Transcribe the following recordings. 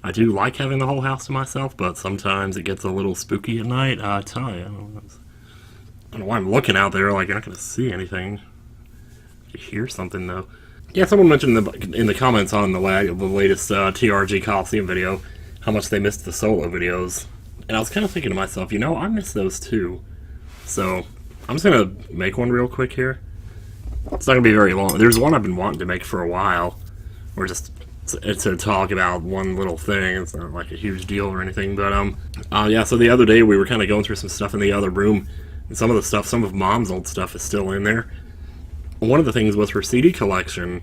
I do like having the whole house to myself, but sometimes it gets a little spooky at night. I tell you, I don't know why I'm looking out there like you're not going to see anything. You hear something though. Yeah, someone mentioned in the comments on the latest TRG Coliseum video how much they missed the solo videos, and I was kind of thinking to myself, I miss those too. So I'm just gonna make one real quick here. It's not gonna be very long. There's one I've been wanting to make for a while, or just to talk about one little thing. It's not like a huge deal or anything, but yeah. So the other day we were kind of going through some stuff in the other room, and some of Mom's old stuff is still in there. One of the things was her CD collection.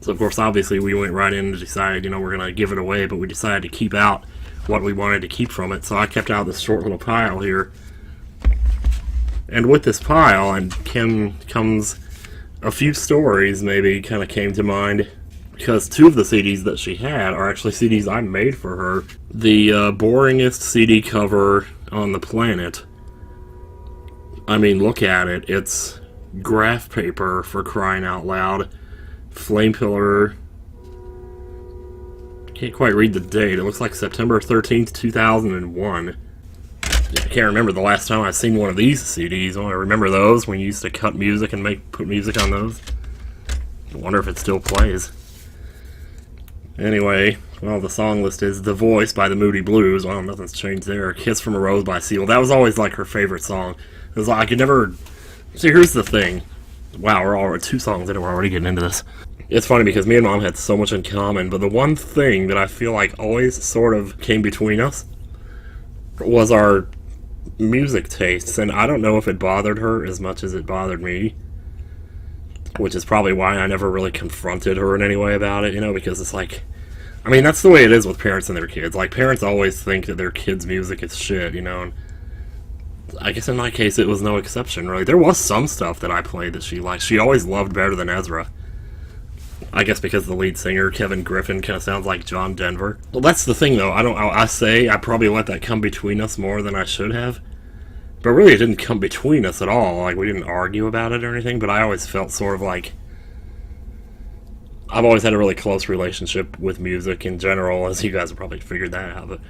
So of course, obviously, we went right in and decided, we're gonna give it away, but we decided to keep out what we wanted to keep from it. So I kept out this short little pile here. And with this pile, and comes a few stories maybe kind of came to mind, because two of the CDs that she had are actually CDs I made for her. The boringest CD cover on the planet. I mean, look at it. It's graph paper, for crying out loud. Flame Pillar. Can't quite read the date. It looks like September 13th, 2001. I can't remember the last time I've seen one of these CDs. I remember those when you used to cut music and put music on those. I wonder if it still plays. Anyway, well, the song list is The Voice by the Moody Blues. Well, nothing's changed there. Kiss from a Rose by Seal. That was always like her favorite song. It was like I could never... See, here's the thing. Wow, we're already 2 songs in and we're already getting into this. It's funny because me and Mom had so much in common, but the one thing that I feel like always sort of came between us was our music tastes, and I don't know if it bothered her as much as it bothered me, which is probably why I never really confronted her in any way about it, because it's like, I mean, that's the way it is with parents and their kids. Like, parents always think that their kids' music is shit, and I guess in my case it was no exception, really. There was some stuff that I played that she liked. She always loved Better Than Ezra. I guess because the lead singer, Kevin Griffin, kind of sounds like John Denver. Well, that's the thing, though. I probably let that come between us more than I should have. But really, it didn't come between us at all. Like, we didn't argue about it or anything, but I always felt sort of like... I've always had a really close relationship with music in general, as you guys have probably figured that out. But,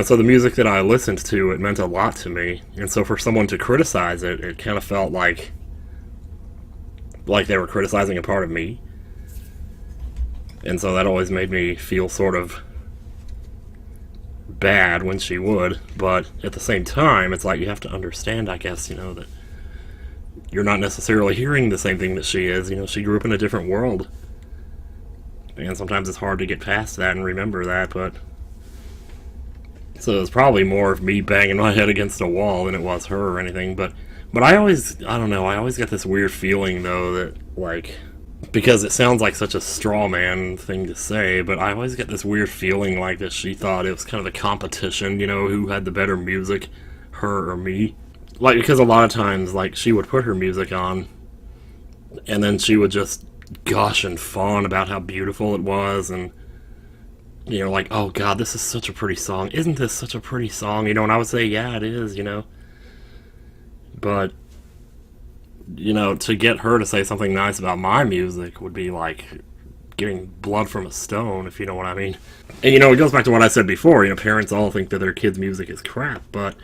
so the music that I listened to, it meant a lot to me. And so for someone to criticize it, it kind of felt like they were criticizing a part of me. And so that always made me feel sort of bad when she would, but at the same time, it's like you have to understand, I guess, that you're not necessarily hearing the same thing that she is. She grew up in a different world, and sometimes it's hard to get past that and remember that, but so it's probably more of me banging my head against a wall than it was her or anything, but I don't know, I always get this weird feeling, though, that, like, because it sounds like such a straw man thing to say, but I always get this weird feeling like that she thought it was kind of a competition, who had the better music, her or me. Like, because a lot of times, like, she would put her music on, and then she would just gush and fawn about how beautiful it was, and, like, oh god, this is such a pretty song. Isn't this such a pretty song? And I would say, yeah, it is, But... to get her to say something nice about my music would be like getting blood from a stone, if you know what I mean. And it goes back to what I said before, parents all think that their kids' music is crap, but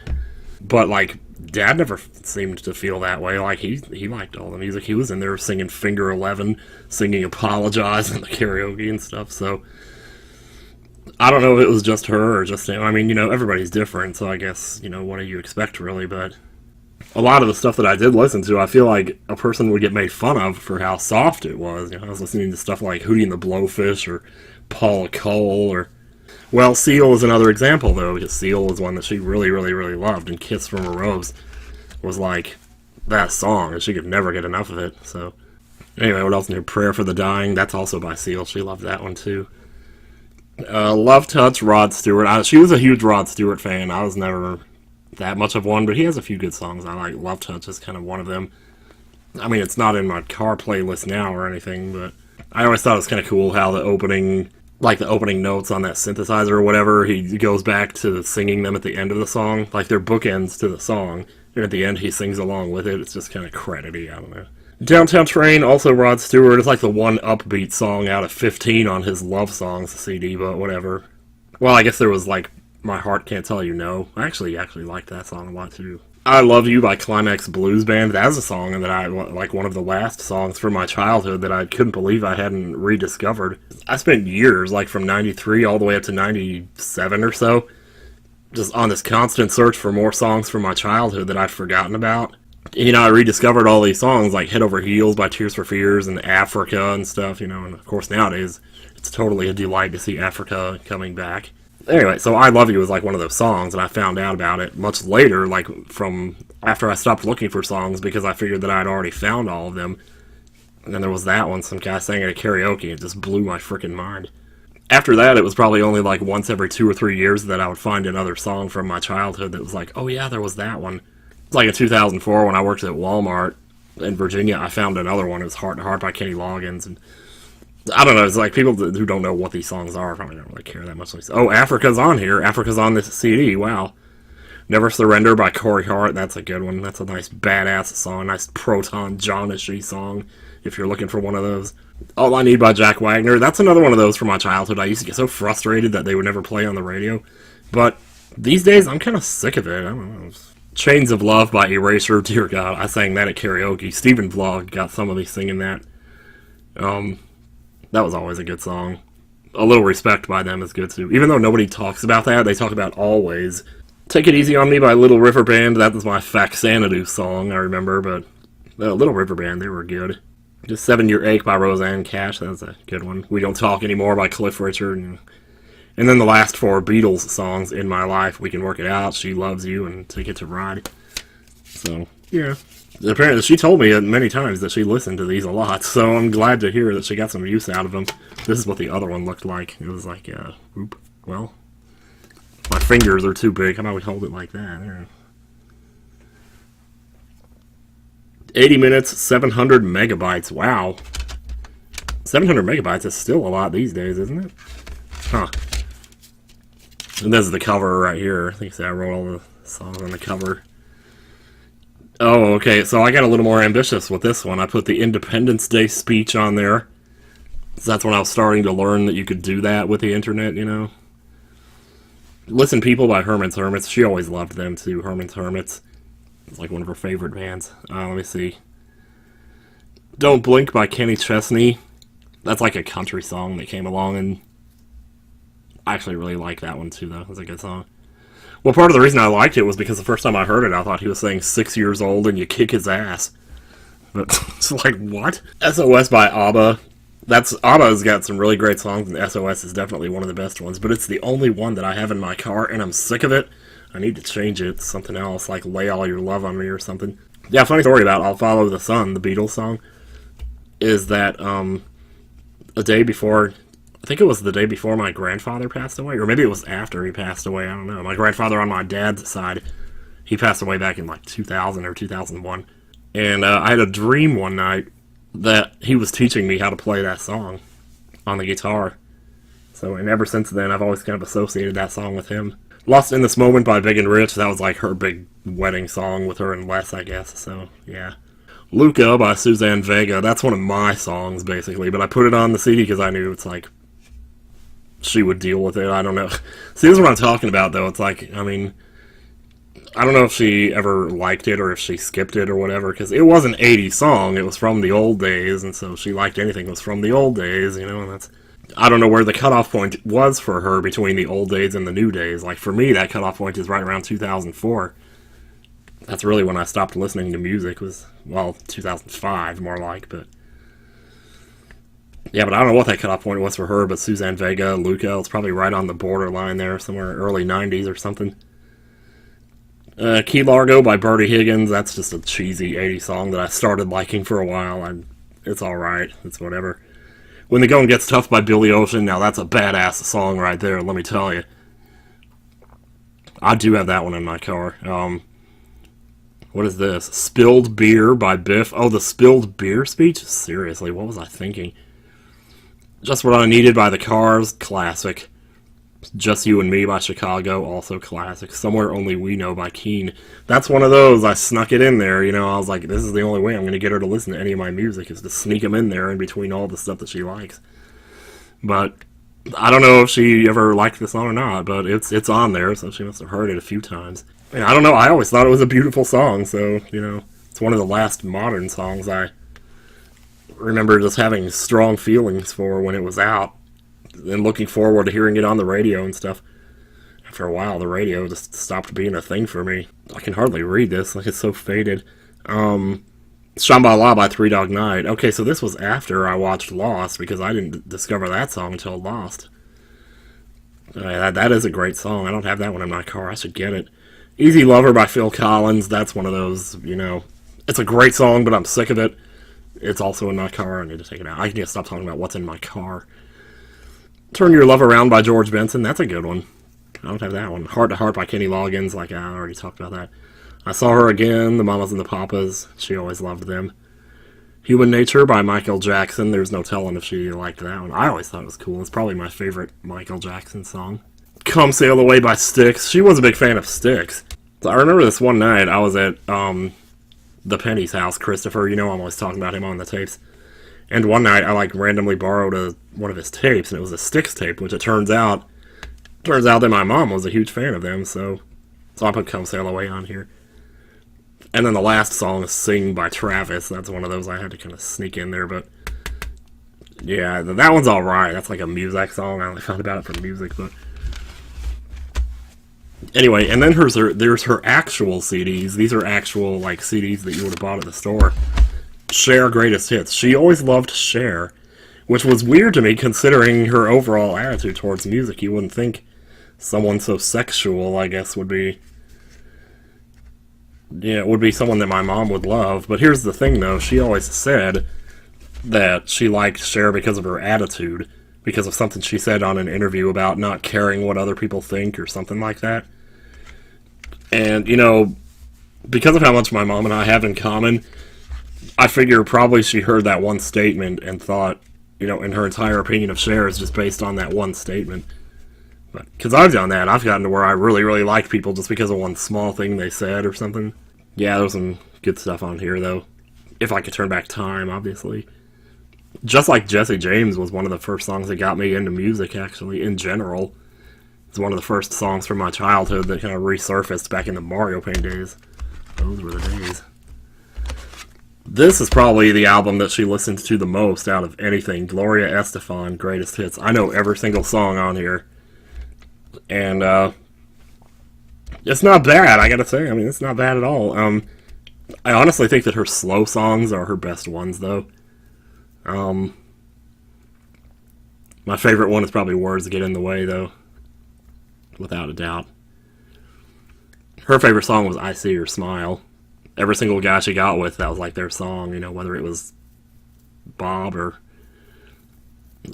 like, Dad never seemed to feel that way. Like, he liked all the music. He was in there singing Finger 11, singing Apologize in the karaoke and stuff, so I don't know if it was just her or just him. I mean, everybody's different, so I guess, what do you expect, really, but a lot of the stuff that I did listen to, I feel like a person would get made fun of for how soft it was. I was listening to stuff like Hootie and the Blowfish or Paula Cole or... Well, Seal is another example, though, because Seal was one that she really, really, really loved, and Kiss from a Rose was like that song, and she could never get enough of it, so... Anyway, what else in here? Prayer for the Dying, that's also by Seal. She loved that one, too. Love Touch, Rod Stewart. She was a huge Rod Stewart fan. I was never... that much of one, but he has a few good songs I like. Love Touch is kind of one of them. I mean, it's not in my car playlist now or anything, but I always thought it was kind of cool how the opening notes on that synthesizer or whatever, he goes back to singing them at the end of the song, like they're bookends to the song, and at the end he sings along with it. It's just kind of credity, I don't know. Downtown Train, also Rod Stewart. It's like the one upbeat song out of 15 on his Love Songs CD, but whatever. Well, I guess there was like My Heart Can't Tell You No. I actually liked that song a lot too. I Love You by Climax Blues Band. That's a song that I like, one of the last songs from my childhood that I couldn't believe I hadn't rediscovered. I spent years, like from 93 all the way up to 97 or so, just on this constant search for more songs from my childhood that I'd forgotten about. You know, I rediscovered all these songs like Head Over Heels by Tears for Fears and Africa and stuff, you know, and of course nowadays it's totally a delight to see Africa coming back. Anyway, so I Love You was like one of those songs, and I found out about it much later, like from after I stopped looking for songs because I figured that I'd already found all of them. And then there was that one, some guy sang it at karaoke, it just blew my freaking mind. After that, it was probably only like once every 2 or 3 years that I would find another song from my childhood that was like, oh yeah, there was that one. It's like in 2004 when I worked at Walmart in Virginia, I found another one. It was Heart to Heart by Kenny Loggins, and I don't know. It's like people who don't know what these songs are probably don't really care that much. Oh, Africa's on here. Africa's on this CD. Wow. Never Surrender by Corey Hart. That's a good one. That's a nice badass song. Nice Proton Johnishy song if you're looking for one of those. All I Need by Jack Wagner. That's another one of those from my childhood. I used to get so frustrated that they would never play on the radio. But these days, I'm kind of sick of it. I don't know. Chains of Love by Erasure. Dear God, I sang that at karaoke. Stephen Vlog got some of me singing that. That was always a good song. A Little Respect by them is good too. Even though nobody talks about that, they talk about Always. Take It Easy on Me by Little River Band. That was my Faxanadu song, I remember, but Little River Band, they were good. Just 7 Year Ache by Roseanne Cash. That was a good one. We Don't Talk Anymore by Cliff Richard. And then the last 4 Beatles songs in my life. We Can Work It Out, She Loves You, and Ticket to Ride. So, yeah. Apparently, she told me many times that she listened to these a lot, so I'm glad to hear that she got some use out of them. This is what the other one looked like. It was like, well, my fingers are too big. How about we hold it like that? There. 80 minutes, 700 megabytes. Wow. 700 megabytes is still a lot these days, isn't it? Huh. And this is the cover right here. I think I wrote all the songs on the cover. Oh, okay, so I got a little more ambitious with this one. I put the Independence Day speech on there. So that's when I was starting to learn that you could do that with the internet, you know. Listen People by Herman's Hermits. She always loved them too, Herman's Hermits. It's like one of her favorite bands. Let me see. Don't Blink by Kenny Chesney. That's like a country song that came along, and I actually really like that one too, though. It's a good song. Well, part of the reason I liked it was because the first time I heard it, I thought he was saying 6 years old and you kick his ass. But it's like, what? SOS by ABBA. ABBA's got some really great songs, and SOS is definitely one of the best ones, but it's the only one that I have in my car, and I'm sick of it. I need to change it to something else, like Lay All Your Love on Me or something. Yeah, funny story about I'll Follow the Sun, the Beatles song, is that a day before, I think it was the day before my grandfather passed away, or maybe it was after he passed away, I don't know. My grandfather on my dad's side, he passed away back in like 2000 or 2001. And I had a dream one night that he was teaching me how to play that song on the guitar. So, and ever since then, I've always kind of associated that song with him. Lost in This Moment by Big and Rich, that was like her big wedding song with her and Les, I guess, so yeah. Luca by Suzanne Vega, that's one of my songs, basically, but I put it on the CD because I knew it's like, she would deal with it, I don't know. See, this is what I'm talking about, though, it's like, I mean, I don't know if she ever liked it or if she skipped it or whatever, because it was an 80s song, it was from the old days, and so she liked anything that was from the old days, you know, and that's, I don't know where the cutoff point was for her between the old days and the new days. Like, for me, that cutoff point is right around 2004. That's really when I stopped listening to music, was, well, 2005, more like, but... Yeah, but I don't know what that cutoff point was for her, but Suzanne Vega, Luca, it's probably right on the borderline there, somewhere early 90s or something. Key Largo by Bertie Higgins, that's just a cheesy 80s song that I started liking for a while. It's alright, it's whatever. When the Going Gets Tough by Billy Ocean, now that's a badass song right there, let me tell you. I do have that one in my car. What is this? Spilled Beer by Biff. Oh, the Spilled Beer speech? Seriously, what was I thinking? Just What I Needed by The Cars, classic. Just You and Me by Chicago, also classic. Somewhere Only We Know by Keane. That's one of those, I snuck it in there, you know, I was like, this is the only way I'm going to get her to listen to any of my music, is to sneak them in there in between all the stuff that she likes. But I don't know if she ever liked the song or not, but it's on there, so she must have heard it a few times. And I don't know, I always thought it was a beautiful song, so, it's one of the last modern songs I remember just having strong feelings for when it was out, and looking forward to hearing it on the radio and stuff. After a while, the radio just stopped being a thing for me. I can hardly read this, like it's so faded. Shambhala by Three Dog Night. Okay, so this was after I watched Lost, because I didn't discover that song until Lost. That is a great song. I don't have that one in my car. I should get it. Easy Lover by Phil Collins. That's one of those, it's a great song, but I'm sick of it. It's also in my car. I need to take it out. I need to stop talking about what's in my car. Turn Your Love Around by George Benson. That's a good one. I don't have that one. Heart to Heart by Kenny Loggins. Like, I already talked about that. I Saw Her Again, The Mamas and the Papas. She always loved them. Human Nature by Michael Jackson. There's no telling if she liked that one. I always thought it was cool. It's probably my favorite Michael Jackson song. Come Sail Away by Styx. She was a big fan of Styx. So I remember this one night, I was at the Penny's house, Christopher. I'm always talking about him on the tapes. And one night, I randomly borrowed one of his tapes, and it was a Styx tape, which it turns out that my mom was a huge fan of them, so I put Come Sail Away on here. And then the last song is Sing by Travis. That's one of those I had to kind of sneak in there, but yeah, that one's alright. That's like a Muzak song. I only found about it from music, but anyway, and then there's her actual CDs. These are actual CDs that you would have bought at the store. Cher Greatest Hits. She always loved Cher, which was weird to me considering her overall attitude towards music. You wouldn't think someone so sexual, I guess, would be someone that my mom would love. But here's the thing, though. She always said that she liked Cher because of her attitude, because of something she said on an interview about not caring what other people think or something like that. And, because of how much my mom and I have in common, I figure probably she heard that one statement and thought, and her entire opinion of Cher is just based on that one statement. But because I've done that, I've gotten to where I really, really like people just because of one small thing they said or something. Yeah, there's some good stuff on here, though. If I could turn back time, obviously. Just Like Jesse James was one of the first songs that got me into music, actually, in general. It's one of the first songs from my childhood that kind of resurfaced back in the Mario Paint days. Those were the days. This is probably the album that she listened to the most out of anything. Gloria Estefan, Greatest Hits. I know every single song on here. And, it's not bad, I gotta say. I mean, it's not bad at all. I honestly think that her slow songs are her best ones, though. My favorite one is probably Words Get in the Way, though. Without a doubt. Her favorite song was I See Your Smile. Every single guy she got with, that was their song, whether it was Bob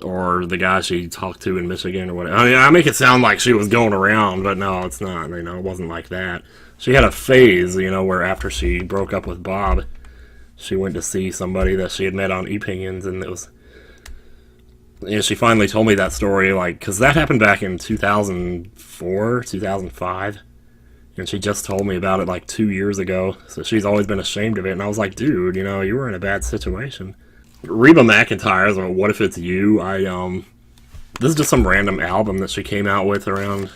or the guy she talked to in Michigan or whatever. I mean, I make it sound like she was going around, but no, it's not. It wasn't like that. She had a phase, where after she broke up with Bob, she went to see somebody that she had met on Opinions, and it was... she finally told me that story, because that happened back in 2004, 2005. And she just told me about it 2 years ago, so she's always been ashamed of it. And I was like, dude, you were in a bad situation. Reba McEntire's What If It's You? This is just some random album that she came out with around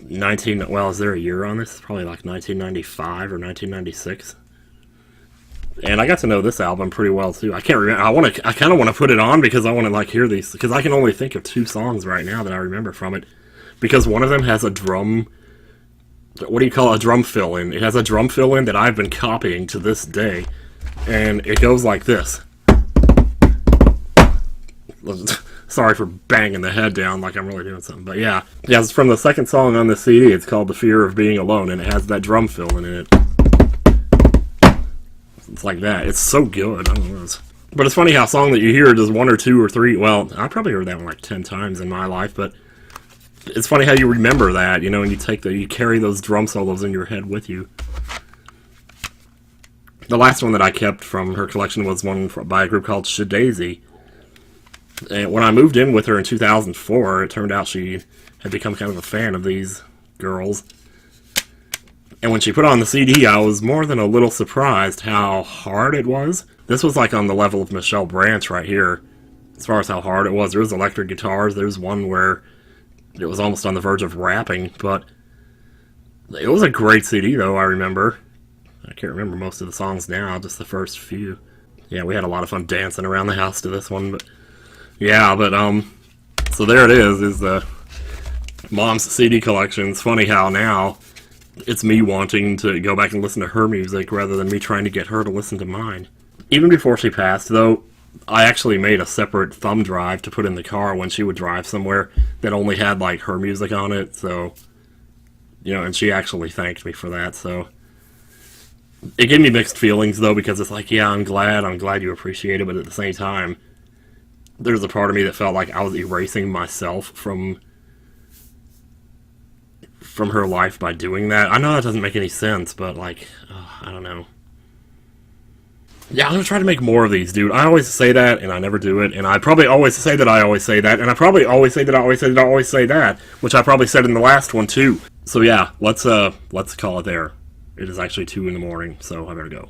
is there a year on this? It's probably 1995 or 1996. And I got to know this album pretty well too. I can't remember. I kind of want to put it on because I want to hear these, because I can only think of 2 songs right now that I remember from it. Because one of them has a drum... What do you call a drum fill-in? It has a drum fill-in that I've been copying to this day. And it goes like this. Sorry for banging the head down like I'm really doing something. But yeah. Yeah, it's from the second song on the CD. It's called The Fear of Being Alone. And it has that drum fill-in in it. It's like that. It's so good. I don't know. But it's funny how a song that you hear does 1 or 2 or 3... Well, I probably heard that one 10 times in my life. But it's funny how you remember that, and you carry those drum solos in your head with you. The last one that I kept from her collection was one by a group called Shadazy. And when I moved in with her in 2004, it turned out she had become kind of a fan of these girls. And when she put on the CD, I was more than a little surprised how hard it was. This was on the level of Michelle Branch right here. as far as how hard it was. There was electric guitars. There's one where it was almost on the verge of rapping, but it was a great CD, though, I remember. I can't remember most of the songs now, just the first few. Yeah, we had a lot of fun dancing around the house to this one, but yeah, but so there it is the Mom's CD collection. It's funny how now it's me wanting to go back and listen to her music rather than me trying to get her to listen to mine. Even before she passed, though, I actually made a separate thumb drive to put in the car when she would drive somewhere that only had, like, her music on it, so, you know, and she actually thanked me for that, so. It gave me mixed feelings, though, because it's like, yeah, I'm glad you appreciate it, but at the same time, there's a part of me that felt like I was erasing myself from her life by doing that. I know that doesn't make any sense, but, like, I don't know. Yeah, I'm gonna try to make more of these, dude. I always say that, and I never do it, and I probably always say that I always say that, and I probably always say that I always say that I always say that, which I probably said in the last one, too. So yeah, let's call it there. It is actually 2 in the morning, so I better go.